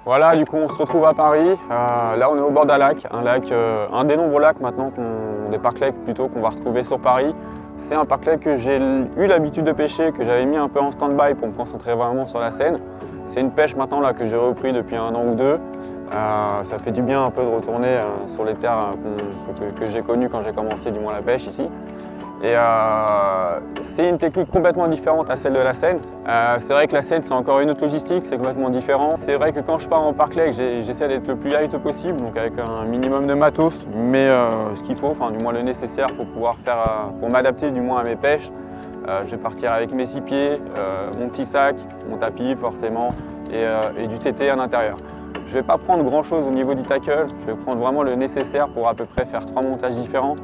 Voilà, du coup on se retrouve à Paris. Là on est au bord d'un lac, un des nombreux lacs maintenant, des parcs-lacs plutôt, qu'on va retrouver sur Paris. C'est un parc-lac que j'ai eu l'habitude de pêcher, que j'avais mis un peu en stand-by pour me concentrer vraiment sur la Seine. C'est une pêche maintenant là, que j'ai repris depuis 1 an ou 2. Ça fait du bien un peu de retourner sur les terres que j'ai connues quand j'ai commencé du moins la pêche ici. Et c'est une technique complètement différente à celle de la Seine. C'est vrai que la Seine, c'est encore une autre logistique, c'est complètement différent. C'est vrai que quand je pars en parc-lake, j'essaie d'être le plus light possible, donc avec un minimum de matos, mais ce qu'il faut, enfin du moins le nécessaire pour pouvoir pour m'adapter du moins à mes pêches. Je vais partir avec mes 6 pieds, mon petit sac, mon tapis forcément, et du TT à l'intérieur. Je ne vais pas prendre grand chose au niveau du tackle, je vais prendre vraiment le nécessaire pour à peu près faire 3 montages différents.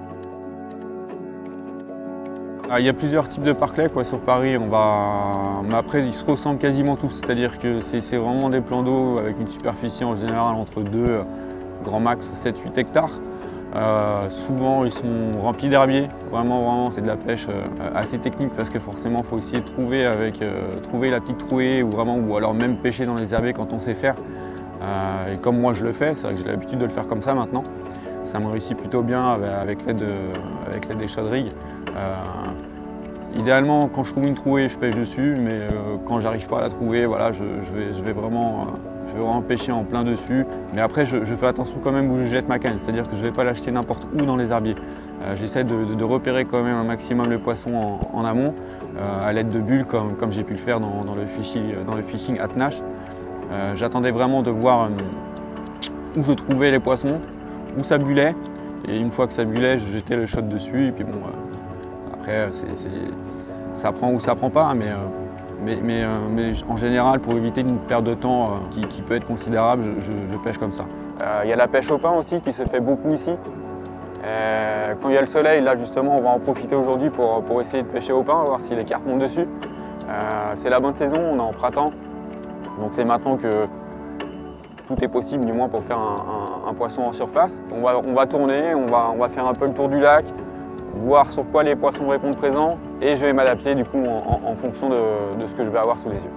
Il y a plusieurs types de parcs-lacs sur Paris, mais après ils se ressemblent quasiment tous, c'est-à-dire que c'est vraiment des plans d'eau avec une superficie en général entre 2, grand max 7-8 hectares. Souvent ils sont remplis d'herbiers, vraiment c'est de la pêche assez technique parce que forcément il faut essayer de trouver la petite trouée ou alors même pêcher dans les herbiers quand on sait faire. Et comme moi je le fais, c'est vrai que j'ai l'habitude de le faire comme ça maintenant. Ça me réussit plutôt bien avec l'aide des shot rigs. Idéalement, quand je trouve une trouée, je pêche dessus, mais quand j'arrive pas à la trouver, voilà, je vais vraiment pêcher en plein dessus. Mais après, je fais attention quand même où je jette ma canne, c'est-à-dire que je ne vais pas l'acheter n'importe où dans les herbiers. J'essaie de repérer quand même un maximum le poisson en amont, à l'aide de bulles, comme j'ai pu le faire dans le fishing at Nash. J'attendais vraiment de voir où je trouvais les poissons, où ça bullait, et une fois que ça bullait, je jetais le shot dessus, et puis bon, après ça prend ou ça prend pas, mais en général, pour éviter une perte de temps qui peut être considérable, je pêche comme ça. Il y a la pêche au pain aussi qui se fait beaucoup ici. Quand il y a le soleil, là justement, on va en profiter aujourd'hui pour essayer de pêcher au pain, voir si les carpes montent dessus. C'est la bonne saison, on est en printemps, donc c'est maintenant que tout est possible, du moins pour faire un poisson en surface. On va tourner, on va faire un peu le tour du lac, voir sur quoi les poissons répondent présents, et je vais m'adapter du coup en fonction de ce que je vais avoir sous les yeux.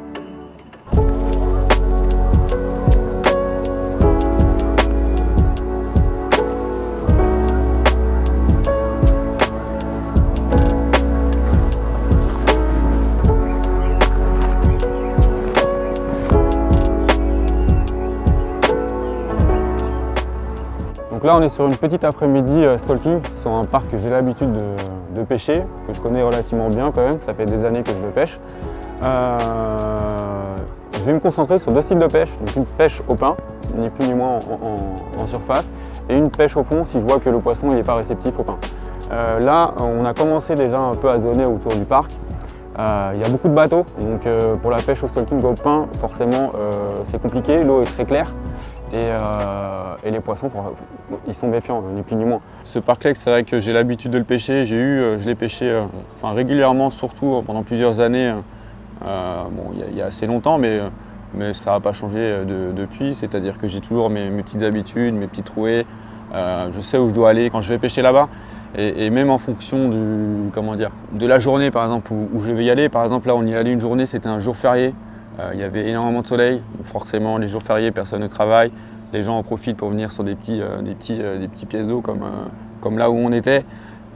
Donc là on est sur une petite après-midi stalking sur un parc que j'ai l'habitude de pêcher, que je connais relativement bien quand même, ça fait des années que je le pêche. Je vais me concentrer sur 2 styles de pêche, donc une pêche au pain, ni plus ni moins en surface, et une pêche au fond si je vois que le poisson n'est pas réceptif au pain. Là on a commencé déjà un peu à zoner autour du parc. Il y a beaucoup de bateaux, donc pour la pêche au stalking au pain, forcément c'est compliqué, l'eau est très claire. Et les poissons, ils sont méfiants, ni plus ni moins. Ce parc-lac, c'est vrai que j'ai l'habitude de le pêcher. Je l'ai pêché régulièrement, surtout pendant plusieurs années. Il y a assez longtemps, mais ça n'a pas changé depuis. C'est-à-dire que j'ai toujours mes petites habitudes, mes petites trouées. Je sais où je dois aller quand je vais pêcher là-bas. Et même en fonction de la journée, par exemple, où je vais y aller. Par exemple, là, on y allait une journée, c'était un jour férié. Il y avait énormément de soleil, donc forcément les jours fériés, personne ne travaille. Les gens en profitent pour venir sur des petits pièces d'eau comme là où on était,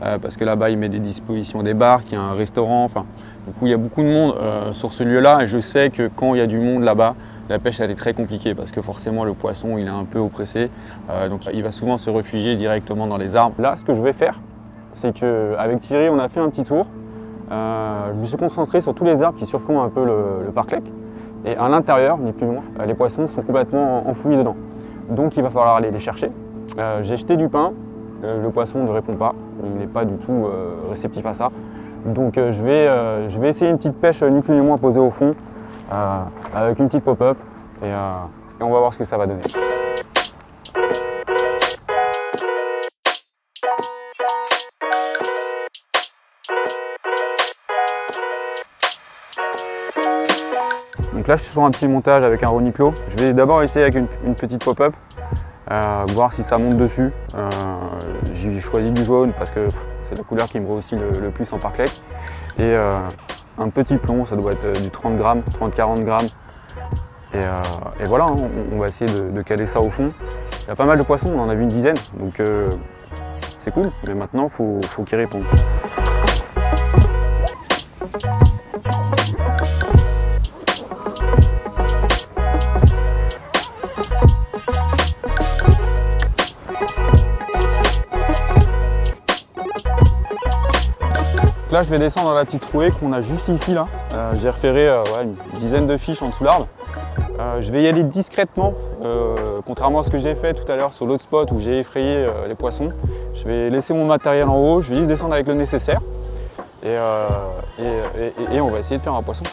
parce que là-bas ils mettent des dispositions des bars, il y a un restaurant. Du coup il y a beaucoup de monde sur ce lieu-là, et je sais que quand il y a du monde là-bas, la pêche elle est très compliquée parce que forcément le poisson il est un peu oppressé, donc il va souvent se réfugier directement dans les arbres. Là ce que je vais faire, c'est qu'avec Thierry on a fait un petit tour. Je me suis concentré sur tous les arbres qui surplombent un peu le parc-lac. Et à l'intérieur, ni plus ni moins, les poissons sont complètement enfouis dedans. Donc il va falloir aller les chercher. J'ai jeté du pain, le poisson ne répond pas, il n'est pas du tout réceptif à ça. Donc je vais essayer une petite pêche ni plus ni moins posée au fond, avec une petite pop-up, et on va voir ce que ça va donner. Donc là je suis sur un petit montage avec un Roniclo. Je vais d'abord essayer avec une petite pop-up, voir si ça monte dessus. J'ai choisi du jaune parce que c'est la couleur qui me réussit le plus en parc-lac. Et un petit plomb, ça doit être du 30 grammes, 30-40 grammes. Et voilà, hein, on va essayer de caler ça au fond. Il y a pas mal de poissons, on en a vu une dizaine, donc c'est cool, mais maintenant il faut qu'ils répondent. Là, je vais descendre dans la petite trouée qu'on a juste ici. Là. J'ai repéré ouais, une dizaine de fiches en dessous l'arbre. Je vais y aller discrètement, contrairement à ce que j'ai fait tout à l'heure sur l'autre spot où j'ai effrayé les poissons. Je vais laisser mon matériel en haut, je vais juste descendre avec le nécessaire et on va essayer de faire un poisson.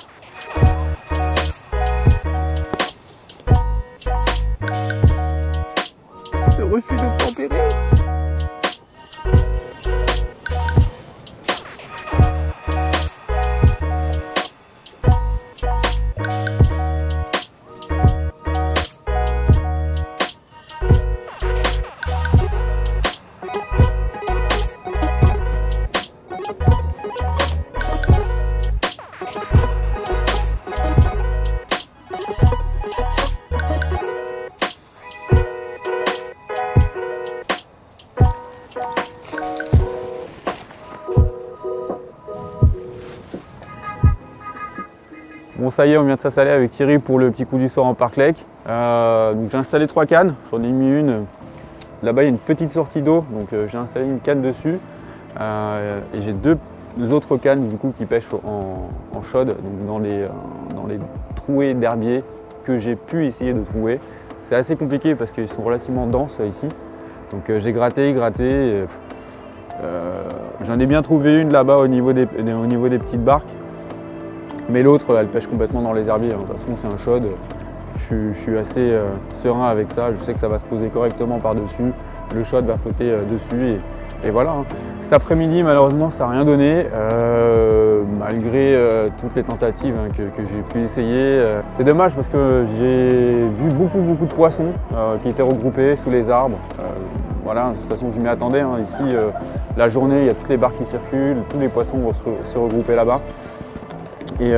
Ce refus de tempérer. Bon, ça y est, on vient de s'installer avec Thierry pour le petit coup du soir en Park Lake. Donc j'ai installé 3 cannes, j'en ai mis une. Là-bas, il y a une petite sortie d'eau, donc j'ai installé une canne dessus. Et j'ai 2 autres cannes du coup qui pêchent en chaude, donc dans les trouées d'herbier que j'ai pu essayer de trouver. C'est assez compliqué parce qu'ils sont relativement denses ici. Donc j'ai gratté. J'en ai bien trouvé une là-bas au niveau des petites barques. Mais l'autre, elle pêche complètement dans les herbiers. De toute façon, c'est un chaude. Je suis assez serein avec ça. Je sais que ça va se poser correctement par-dessus. Le chaude va flotter dessus. Et voilà. Hein. Cet après-midi, malheureusement, ça n'a rien donné. Malgré toutes les tentatives hein, que j'ai pu essayer. C'est dommage parce que j'ai vu beaucoup de poissons qui étaient regroupés sous les arbres. Voilà, de toute façon, je m'y attendais. Hein. Ici, la journée, il y a toutes les barques qui circulent. Tous les poissons vont se regrouper là-bas. Et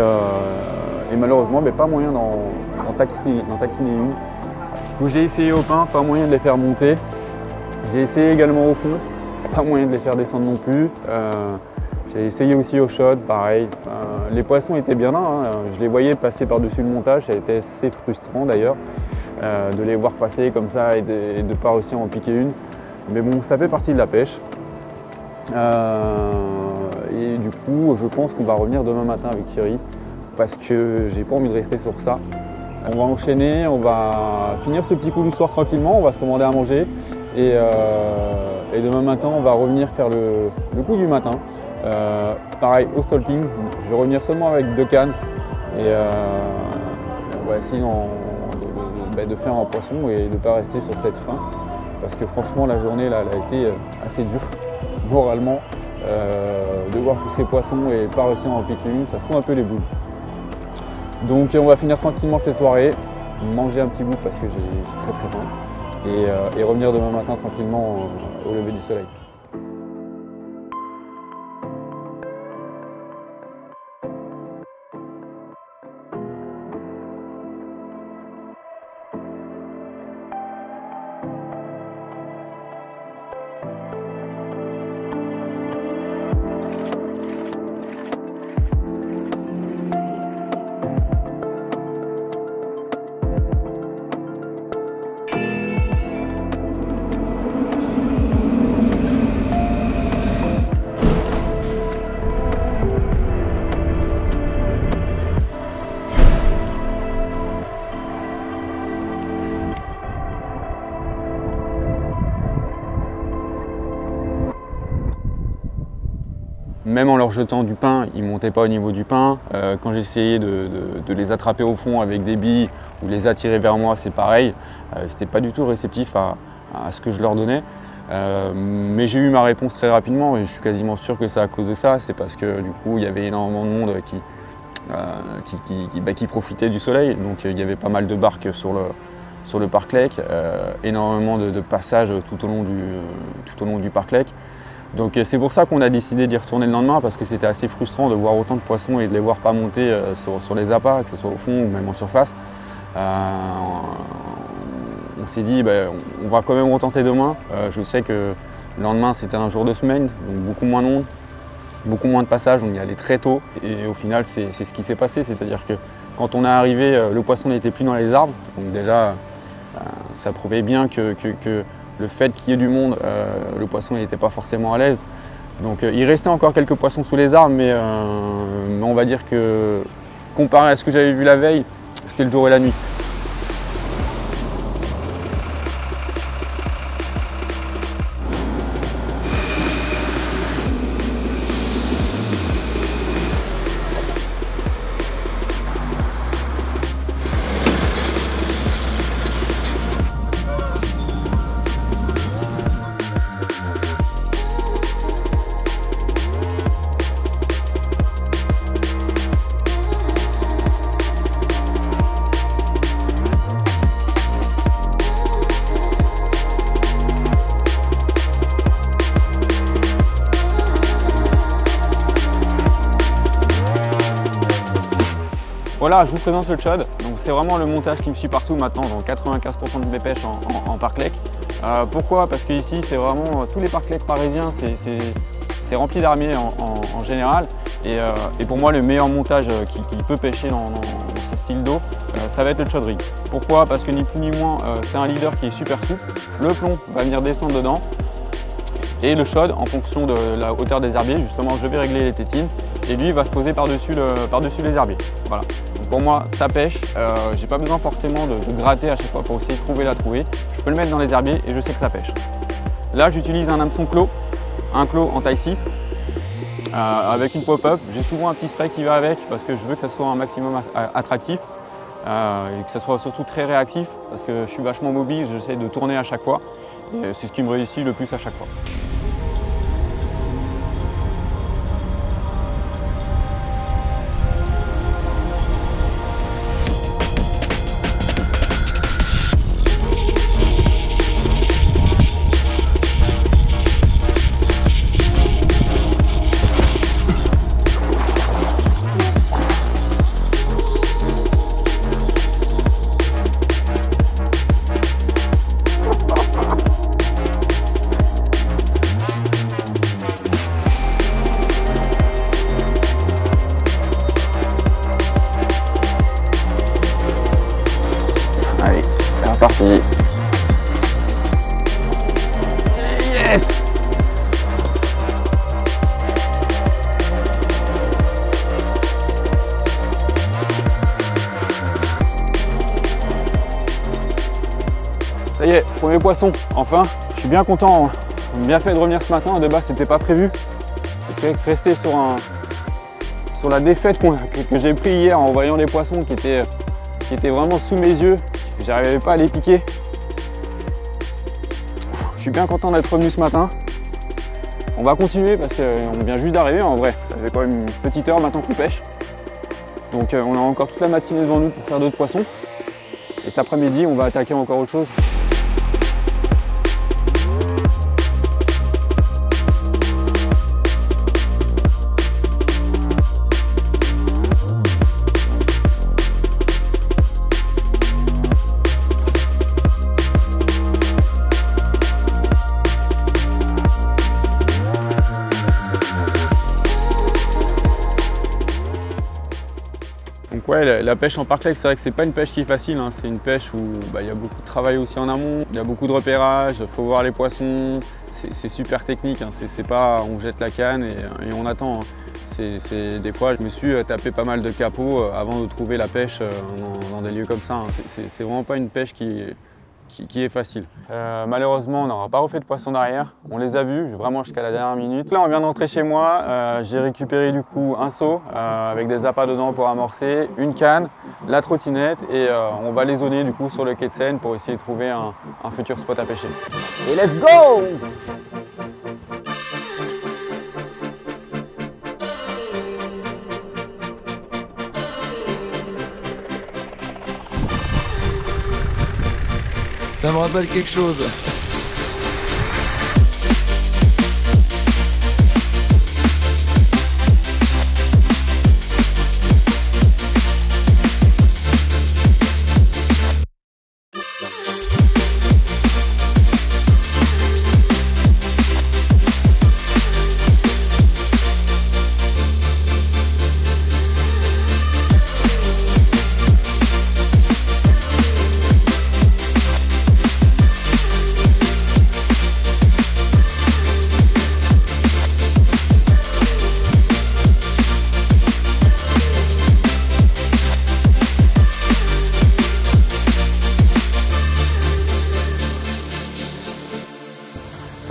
malheureusement, pas moyen d'en taquiner une. Donc j'ai essayé au pain, pas moyen de les faire monter. J'ai essayé également au fond, pas moyen de les faire descendre non plus. J'ai essayé aussi au shot, pareil. Les poissons étaient bien là, hein. Je les voyais passer par-dessus le montage, ça a été assez frustrant d'ailleurs de les voir passer comme ça et de ne pas réussir à en piquer une. Mais bon, ça fait partie de la pêche. Et du coup, je pense qu'on va revenir demain matin avec Thierry parce que j'ai pas envie de rester sur ça. On va enchaîner, on va finir ce petit coup du soir tranquillement, on va se commander à manger et demain matin, on va revenir faire le coup du matin. Pareil, au stalking, je vais revenir seulement avec 2 cannes et on va essayer de faire un poisson et de ne pas rester sur cette faim parce que franchement, la journée là, elle a été assez dure moralement. De voir tous ces poissons et pas réussir à en piquer une, ça fout un peu les boules. Donc on va finir tranquillement cette soirée, manger un petit bout parce que j'ai très faim et revenir demain matin tranquillement au lever du soleil. Même en leur jetant du pain, ils ne montaient pas au niveau du pain. Quand j'essayais de les attraper au fond avec des billes ou les attirer vers moi, c'est pareil. C'était pas du tout réceptif à ce que je leur donnais. Mais j'ai eu ma réponse très rapidement et je suis quasiment sûr que c'est à cause de ça. C'est parce que du coup, il y avait énormément de monde qui profitait du soleil. Donc il y avait pas mal de barques sur le Park Lake, énormément de passages tout au long du Park Lake. Donc c'est pour ça qu'on a décidé d'y retourner le lendemain parce que c'était assez frustrant de voir autant de poissons et de les voir pas monter sur les appâts, que ce soit au fond ou même en surface. On s'est dit, on va quand même retenter demain. Je sais que le lendemain, c'était un jour de semaine, donc beaucoup moins de monde, beaucoup moins de passages, on y allait très tôt. Et au final, c'est ce qui s'est passé, c'est-à-dire que quand on est arrivé, le poisson n'était plus dans les arbres. Donc déjà, ça prouvait bien que le fait qu'il y ait du monde, le poisson n'était pas forcément à l'aise. Donc il restait encore quelques poissons sous les arbres, mais on va dire que comparé à ce que j'avais vu la veille, c'était le jour et la nuit. Voilà, je vous présente le chod. C'est vraiment le montage qui me suit partout maintenant, dans 95% de mes pêches en parc-lek. Pourquoi? Parce qu'ici, c'est vraiment tous les parc-lek parisiens, c'est rempli d'armiers en général. Et pour moi, le meilleur montage qui peut pêcher dans ce style d'eau, ça va être le chod rig. Pourquoi? Parce que ni plus ni moins, c'est un leader qui est super souple. Le plomb va venir descendre dedans. Et le chod, en fonction de la hauteur des herbiers, justement, je vais régler les tétines. Et lui, il va se poser par-dessus les herbiers. Voilà. Donc pour moi, ça pêche. J'ai pas besoin forcément de gratter à chaque fois pour essayer de trouver la trouée. Je peux le mettre dans les herbiers et je sais que ça pêche. Là, j'utilise un hameçon clos, un clos en taille 6, avec une pop-up. J'ai souvent un petit spray qui va avec parce que je veux que ça soit un maximum attractif et que ça soit surtout très réactif parce que je suis vachement mobile, j'essaie de tourner à chaque fois. Et c'est ce qui me réussit le plus à chaque fois. Parti. Yes! Ça y est, premier poisson, enfin. Je suis bien content, on a bien fait de revenir ce matin. De base, c'était pas prévu. C'est vrai que rester sur la défaite que j'ai pris hier en voyant les poissons qui étaient vraiment sous mes yeux. J'arrivais pas à les piquer. Je suis bien content d'être revenu ce matin. On va continuer parce qu'on vient juste d'arriver en vrai. Ça fait quand même une petite heure maintenant qu'on pêche. Donc on a encore toute la matinée devant nous pour faire d'autres poissons. Et cet après-midi, on va attaquer encore autre chose. Donc ouais, la pêche en parc-lek, c'est vrai que c'est pas une pêche qui est facile, hein. C'est une pêche où il y a beaucoup de travail aussi en amont, il y a beaucoup de repérage, il faut voir les poissons, c'est super technique, hein. C'est pas on jette la canne et on attend, hein. Des fois, je me suis tapé pas mal de capots avant de trouver la pêche dans des lieux comme ça, hein. C'est vraiment pas une pêche qui est facile. Malheureusement, on n'aura pas refait de poissons derrière. On les a vus vraiment jusqu'à la dernière minute. Là, on vient d'entrer chez moi. J'ai récupéré du coup un seau avec des appâts dedans pour amorcer, une canne, la trottinette et on va les zoner du coup sur le quai de Seine pour essayer de trouver un futur spot à pêcher. Et let's go! Ça me rappelle quelque chose.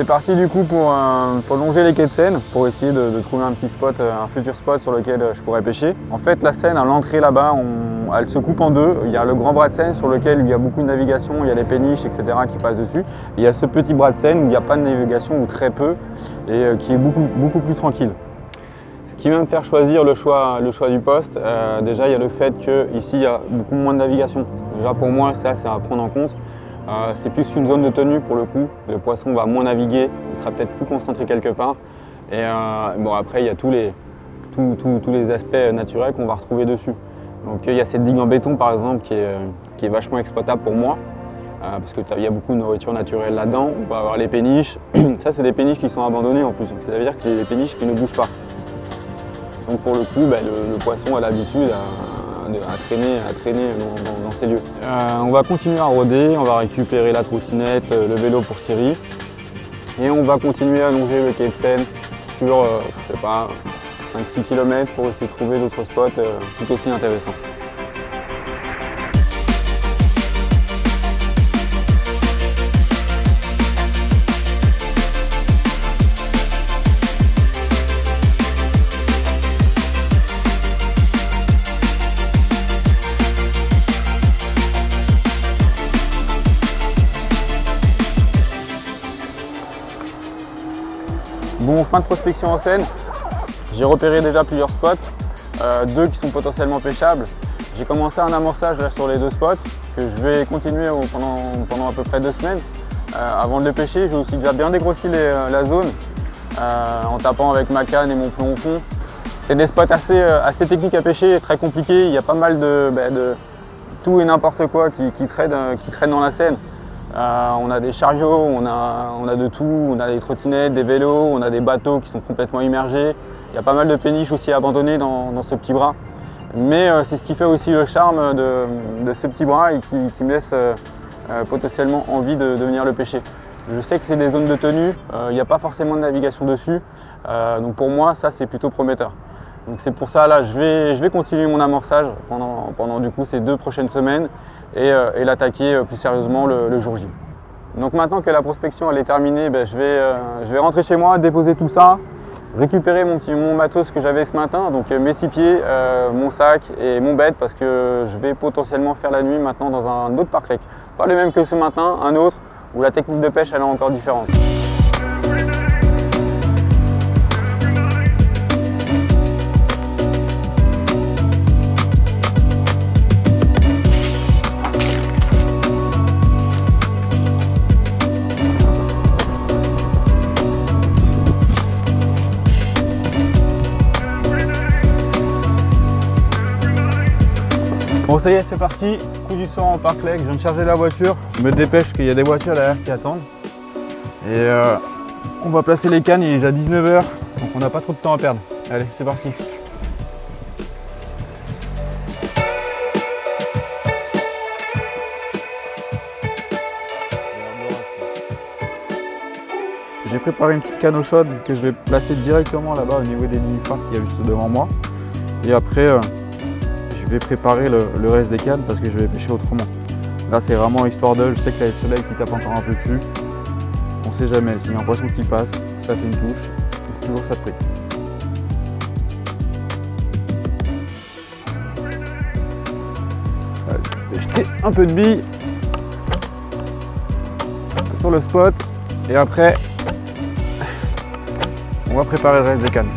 est parti du coup pour longer les quais de Seine, pour essayer de trouver un petit spot, un futur spot sur lequel je pourrais pêcher. En fait, la Seine, à l'entrée là-bas, elle se coupe en deux. Il y a le grand bras de Seine sur lequel il y a beaucoup de navigation, il y a les péniches, etc. qui passent dessus. Et il y a ce petit bras de Seine où il n'y a pas de navigation ou très peu et qui est beaucoup plus tranquille. Ce qui va me faire choisir le choix du poste, déjà il y a le fait qu'ici il y a beaucoup moins de navigation. Déjà pour moi, ça c'est à prendre en compte. C'est plus une zone de tenue pour le coup, le poisson va moins naviguer, il sera peut-être plus concentré quelque part. Et bon, après il y a tous les aspects naturels qu'on va retrouver dessus. Donc il y a cette digue en béton par exemple qui est vachement exploitable pour moi, parce qu'il y a beaucoup de nourriture naturelle là-dedans. On va avoir les péniches, ça c'est des péniches qui sont abandonnées en plus, donc ça veut dire que c'est des péniches qui ne bougent pas. Donc pour le coup, le poisson a l'habitude à traîner dans ces lieux. On va continuer à rôder, on va récupérer la trottinette, le vélo pour Cyril. Et on va continuer à longer le quai de Seine sur, je sais pas, 5-6 km pour essayer de trouver d'autres spots tout aussi intéressants. Bon, fin de prospection en Seine, j'ai repéré déjà plusieurs spots, deux qui sont potentiellement pêchables. J'ai commencé un amorçage là, sur les deux spots que je vais continuer pendant à peu près 2 semaines. Avant de les pêcher, j'ai aussi déjà bien dégrossi la zone en tapant avec ma canne et mon plomb au fond. C'est des spots assez techniques à pêcher, très compliqués. Il y a pas mal de tout et n'importe quoi qui traîne dans la Seine. On a des chariots, on a de tout, on a des trottinettes, des vélos, on a des bateaux qui sont complètement immergés. Il y a pas mal de péniches aussi abandonnées dans ce petit bras. Mais c'est ce qui fait aussi le charme de ce petit bras et qui me laisse potentiellement envie de venir le pêcher. Je sais que c'est des zones de tenue, il n'y a pas forcément de navigation dessus. Donc pour moi, ça c'est plutôt prometteur. Donc c'est pour ça là, je vais continuer mon amorçage pendant du coup ces 2 prochaines semaines et l'attaquer plus sérieusement le jour J. Donc maintenant que la prospection elle est terminée, je vais rentrer chez moi, déposer tout ça, récupérer mon matos que j'avais ce matin, donc mes 6 pieds, mon sac et mon bed parce que je vais potentiellement faire la nuit maintenant dans un autre parc lake. Pas le même que ce matin, un autre où la technique de pêche elle est encore différente. Bon ça y est, c'est parti, coup du soir en parc lake, je viens de charger la voiture, je me dépêche parce qu'il y a des voitures derrière qui attendent. Et on va placer les cannes, il est déjà 19 h, donc on n'a pas trop de temps à perdre. Allez, c'est parti. J'ai préparé une petite canne eau chaude que je vais placer directement là-bas au niveau des mini-phares qu'il y a juste devant moi. Et après, je vais préparer le reste des cannes parce que je vais pêcher autrement. Là c'est vraiment histoire de, je sais qu'il y a le soleil qui tape encore un peu dessus. On sait jamais, s'il y a un poisson qui passe, ça fait une touche, et c'est toujours ça de prix. Je vais jeter un peu de billes sur le spot et après on va préparer le reste des cannes.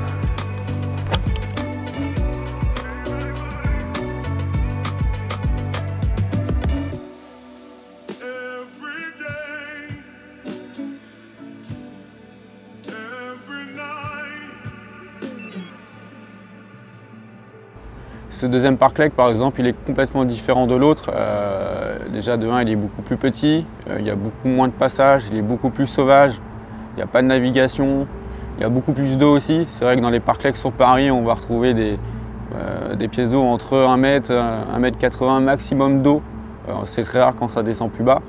Ce deuxième parc lake par exemple, il est complètement différent de l'autre. Déjà de 1, il est beaucoup plus petit, il y a beaucoup moins de passages, il est beaucoup plus sauvage, il n'y a pas de navigation, il y a beaucoup plus d'eau aussi. C'est vrai que dans les parcs lakes sur Paris, on va retrouver des pièces d'eau entre 1 mètre, 1 mètre 80 maximum d'eau. C'est très rare quand ça descend plus bas.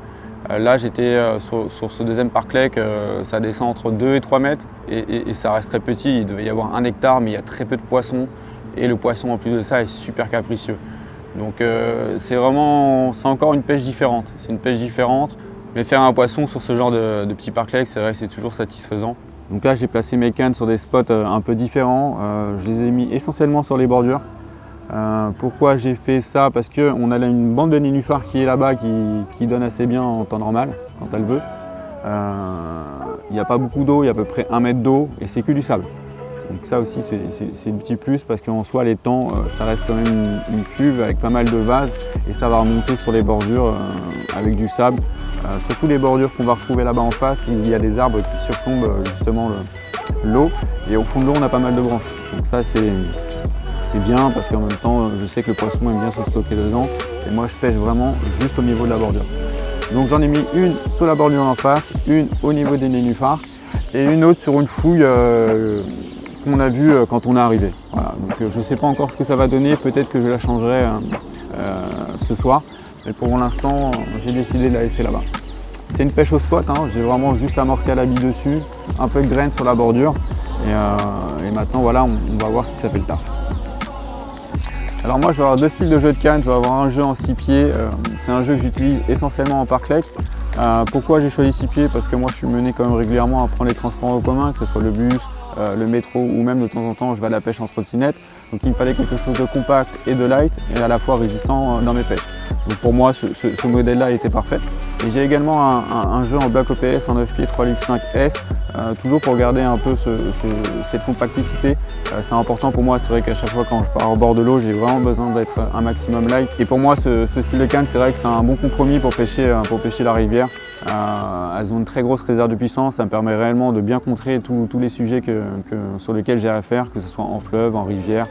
Là j'étais sur ce deuxième parc lake, ça descend entre 2 et 3 mètres et ça reste très petit. Il devait y avoir 1 hectare mais il y a très peu de poissons. Et le poisson en plus de ça est super capricieux. Donc c'est encore une pêche différente. C'est une pêche différente. Mais faire un poisson sur ce genre de petit parc-lake, c'est vrai que c'est toujours satisfaisant. Donc là, j'ai placé mes cannes sur des spots un peu différents. Je les ai mis essentiellement sur les bordures. Pourquoi j'ai fait ça? Parce qu'on a là une bande de nénuphars qui est là-bas, qui donne assez bien en temps normal, quand elle veut. Il n'y a pas beaucoup d'eau, il y a à peu près 1 mètre d'eau et c'est que du sable. Donc ça aussi c'est un petit plus parce qu'en soi les temps ça reste quand même une cuve avec pas mal de vases et ça va remonter sur les bordures avec du sable. Surtout les bordures qu'on va retrouver là-bas en face, il y a des arbres qui surplombent justement l'eau et au fond de l'eau on a pas mal de branches. Donc ça c'est bien parce qu'en même temps je sais que le poisson aime bien se stocker dedans et moi je pêche vraiment juste au niveau de la bordure. Donc j'en ai mis une sur la bordure en face, une au niveau des nénuphars et une autre sur une fouille qu'on a vue quand on est arrivé. Voilà. Donc je ne sais pas encore ce que ça va donner, peut-être que je la changerai ce soir, mais pour l'instant j'ai décidé de la laisser là-bas. C'est une pêche au spot, hein. J'ai vraiment juste amorcé à la bille dessus, un peu de graines sur la bordure et maintenant voilà, on va voir si ça fait le taf. Alors moi je vais avoir 2 styles de jeu de canne, je vais avoir un jeu en 6 pieds, c'est un jeu que j'utilise essentiellement en parc-lake. Pourquoi j'ai choisi 6 pieds? Parce que moi je suis mené quand même régulièrement à prendre les transports en commun, que ce soit le bus, le métro ou même de temps en temps je vais à la pêche en trottinette. Donc il me fallait quelque chose de compact et de light et à la fois résistant dans mes pêches. Donc pour moi ce modèle-là était parfait. Et j'ai également un jeu en Black OPS en 9 pieds 3X5S, toujours pour garder un peu cette compacticité. C'est important pour moi, c'est vrai qu'à chaque fois quand je pars au bord de l'eau, j'ai vraiment besoin d'être un maximum light. Et pour moi ce style de canne, c'est vrai que c'est un bon compromis pour pêcher la rivière. Elles ont une très grosse réserve de puissance, ça me permet réellement de bien contrer tous les sujets sur lesquels j'ai à faire, que ce soit en fleuve, en rivière.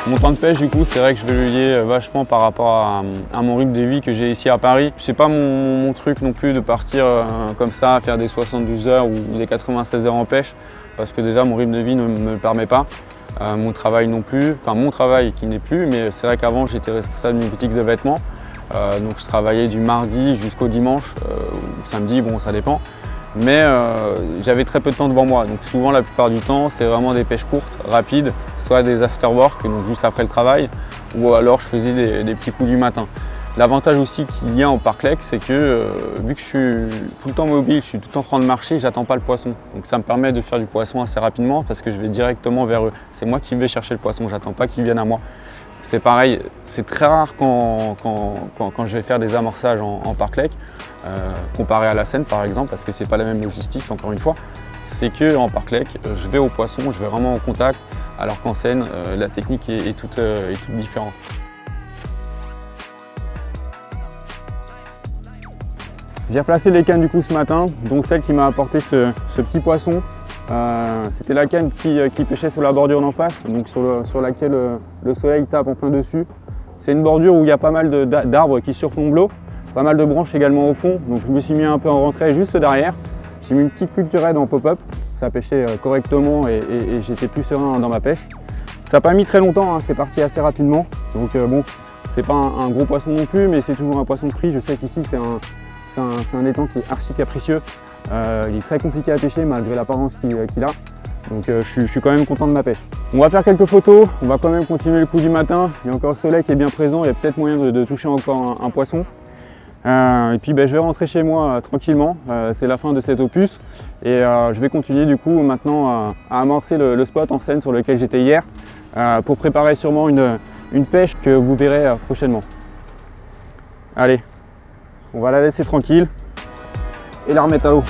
Mon temps de pêche, du coup, c'est vrai que je vais le lier vachement par rapport à mon rythme de vie que j'ai ici à Paris. C'est pas mon truc non plus de partir comme ça, faire des 72 heures ou des 96 heures en pêche, parce que déjà mon rythme de vie ne me le permet pas. Mon travail non plus, enfin mon travail qui n'est plus, mais c'est vrai qu'avant j'étais responsable d'une boutique de vêtements. Donc je travaillais du mardi jusqu'au dimanche, ou samedi, bon ça dépend. Mais j'avais très peu de temps devant moi, donc souvent la plupart du temps c'est vraiment des pêches courtes, rapides, soit des after-work, donc juste après le travail, ou alors je faisais des petits coups du matin. L'avantage aussi qu'il y a en parc-lake, c'est que vu que je suis tout le temps mobile, je suis tout le temps en train de marcher, j'attends pas le poisson. Donc ça me permet de faire du poisson assez rapidement parce que je vais directement vers eux. C'est moi qui vais chercher le poisson, j'attends pas qu'ils viennent à moi. C'est pareil, c'est très rare quand je vais faire des amorçages en parc-lake, comparé à la Seine par exemple, parce que c'est pas la même logistique encore une fois. C'est qu'en parc-lake, je vais au poisson, je vais vraiment en contact, alors qu'en Seine, la technique est toute différente. J'ai replacé les cannes du coup ce matin, dont celle qui m'a apporté ce petit poisson. C'était la canne qui pêchait sur la bordure d'en face, donc sur laquelle le soleil tape en plein dessus. C'est une bordure où il y a pas mal d'arbres qui surplombent l'eau, pas mal de branches également au fond, donc je me suis mis un peu en rentrée juste derrière. J'ai mis une petite culturette en pop-up, ça pêchait correctement et j'étais plus serein dans ma pêche. Ça n'a pas mis très longtemps, hein, c'est parti assez rapidement, donc bon, c'est pas un gros poisson non plus, mais c'est toujours un poisson de prix. Je sais qu'ici c'est un étang qui est archi capricieux. Il est très compliqué à pêcher malgré l'apparence qu'il a. Donc je suis quand même content de ma pêche. On va faire quelques photos, on va quand même continuer le coup du matin. Il y a encore le soleil qui est bien présent, il y a peut-être moyen de toucher encore un poisson. Et puis je vais rentrer chez moi tranquillement, c'est la fin de cet opus. Et je vais continuer du coup maintenant à amorcer le spot en scène sur lequel j'étais hier pour préparer sûrement une pêche que vous verrez prochainement. Allez, on va la laisser tranquille et la remettre à l'eau.